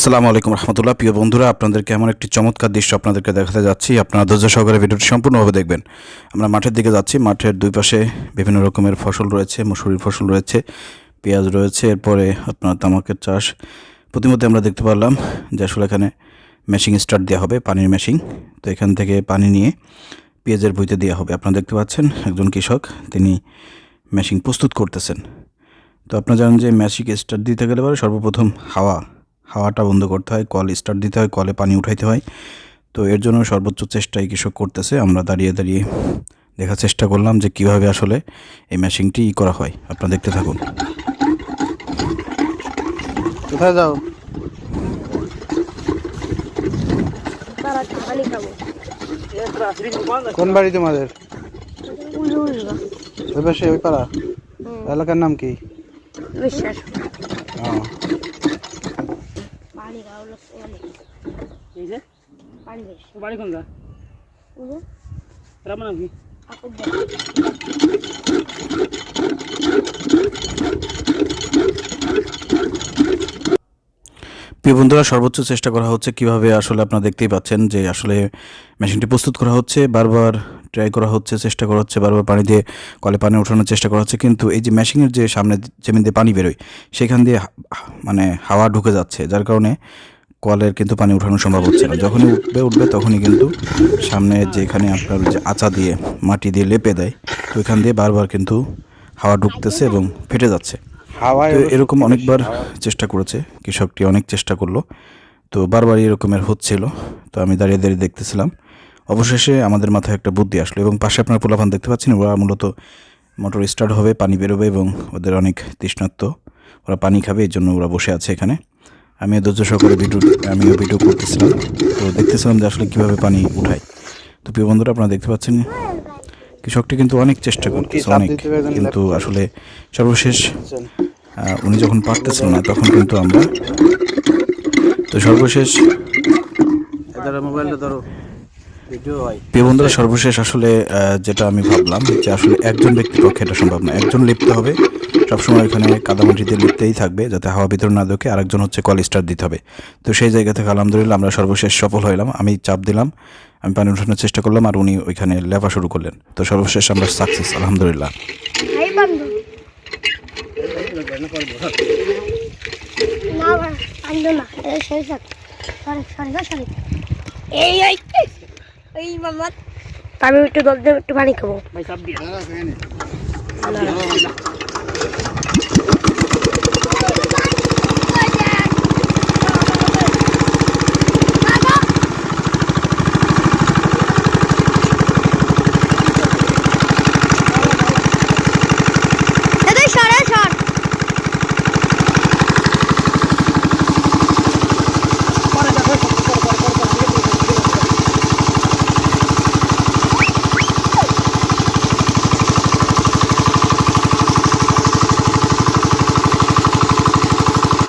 আসসালামু আলাইকুম রহমতুল্লাহ। প্রিয় বন্ধুরা, আপনাদেরকে এমন একটি চমৎকার দৃশ্য আপনাদেরকে দেখাতে যাচ্ছি। আপনারা ধৈর্য সহকারে ভিডিওটি সম্পূর্ণভাবে দেখবেন। আমরা মাঠের দিকে যাচ্ছি। মাঠের দুই পাশে বিভিন্ন রকমের ফসল রয়েছে, মসুরির ফসল রয়েছে, পেঁয়াজ রয়েছে, এরপরে আপনার তামাকের চাষ। প্রতিমধ্যে আমরা দেখতে পারলাম যে আসলে এখানে মেশিন স্টার্ট দেওয়া হবে, পানির মেশিন। তো এখান থেকে পানি নিয়ে পেঁয়াজের ভুঁইতে দেওয়া হবে। আপনারা দেখতে পাচ্ছেন একজন কৃষক, তিনি মেশিন প্রস্তুত করতেছেন। তো আপনারা জানেন যে মেশিন স্টার্ট দিতে গেলে পরে সর্বপ্রথম হাওয়াটা বন্ধ করতে হয়, কল স্টার্ট দিতে হয়, কলে পানি উঠাইতে হয়। তো এর জন্য সর্বোচ্চ চেষ্টাই কৃষক করতেছে। আমরা দাঁড়িয়ে দাঁড়িয়ে দেখার চেষ্টা করলাম যে কীভাবে আসলে এই মেশিনটি করা হয়। আপনারা দেখতে থাকুন। কোথায় যাও? কোন বাড়ি তোমাদের? ওই পাশে, ওই পাড়া। এলাকার নাম কি? বিশ্বাস বাড়ি কোন গা রাম নাম কি? প্রিয় বন্ধুরা, সর্বোচ্চ চেষ্টা করা হচ্ছে কিভাবে আসলে আপনারা দেখতেই পাচ্ছেন যে আসলে মেশিনটি প্রস্তুত করা হচ্ছে। বারবার ট্রাই করা হচ্ছে, চেষ্টা করা হচ্ছে, বারবার পানি দিয়ে কলে পানি ওঠানোর চেষ্টা করা হচ্ছে। কিন্তু এই যে মেশিনের যে সামনে যেমন দিয়ে পানি বেরোয়, সেখান দিয়ে মানে হাওয়া ঢুকে যাচ্ছে, যার কারণে কলের কিন্তু পানি ওঠানো সম্ভব হচ্ছে না। যখনই উঠবে তখনই কিন্তু সামনে যেখানে আপনার যে আচা দিয়ে মাটি দিয়ে লেপে দেয়, তো ওইখান দিয়ে বারবার কিন্তু হাওয়া ঢুকতেছে এবং ফেটে যাচ্ছে। তো এরকম অনেকবার চেষ্টা করেছে কৃষকটি, অনেক চেষ্টা করলো, তো বারবারই এরকমের হচ্ছিল। তো আমি দাঁড়িয়ে দাঁড়িয়ে দেখতেছিলাম। অবশেষে আমাদের মাথায় একটা বুদ্ধি আসলো, এবং পাশে আপনার পোলাপান দেখতে পাচ্ছেন, ওরা মূলত মোটর স্টার্ট হবে, পানি বেরোবে এবং ওদের অনেক তৃষ্ণার্ত, ওরা পানি খাবে, এই জন্য ওরা বসে আছে এখানে। আমিও ধৈর্য সহকারে আমিও ভিডিও করতেছিলাম। তো দেখতেছিলাম যে আসলে কীভাবে পানি উঠায়। তো প্রিয় বন্ধুরা, আপনারা দেখতে পাচ্ছেন কৃষকটি কিন্তু অনেক চেষ্টা করতেছে, অনেক, কিন্তু আসলে সর্বশেষ উনি যখন পারতেছিল না, তখন কিন্তু আমরা সর্বশেষ মোবাইলটা ধরো, ভিডিও হয়। প্রিয় বন্ধুরা, সর্বশেষ আসলে যেটা আমি ভাবলাম যে আসলে একজন ব্যক্তির পক্ষে এটা সম্ভব না। একজন লিপ্তে হবে, সবসময় এখানে কাদামাটিতে লিপ্তেই থাকবে যাতে হাওয়া ভিতরে না ঢোকে। আরেকজন হচ্ছে কল স্টার্ট দিতে হবে। তো সেই জায়গা থেকে আলহামদুলিল্লাহ আমরা সর্বশেষ সফল হইলাম। আমি চাপ দিলাম, আমি পানি উঠানোর চেষ্টা করলাম, আর উনি ওইখানে লেপা শুরু করলেন। তো সর্বশেষ আমরা সাকসেস, আলহামদুলিল্লাহ। আমি একটু জল দিয়ে একটু পানি খাবো। ভাই চাপ দিয়া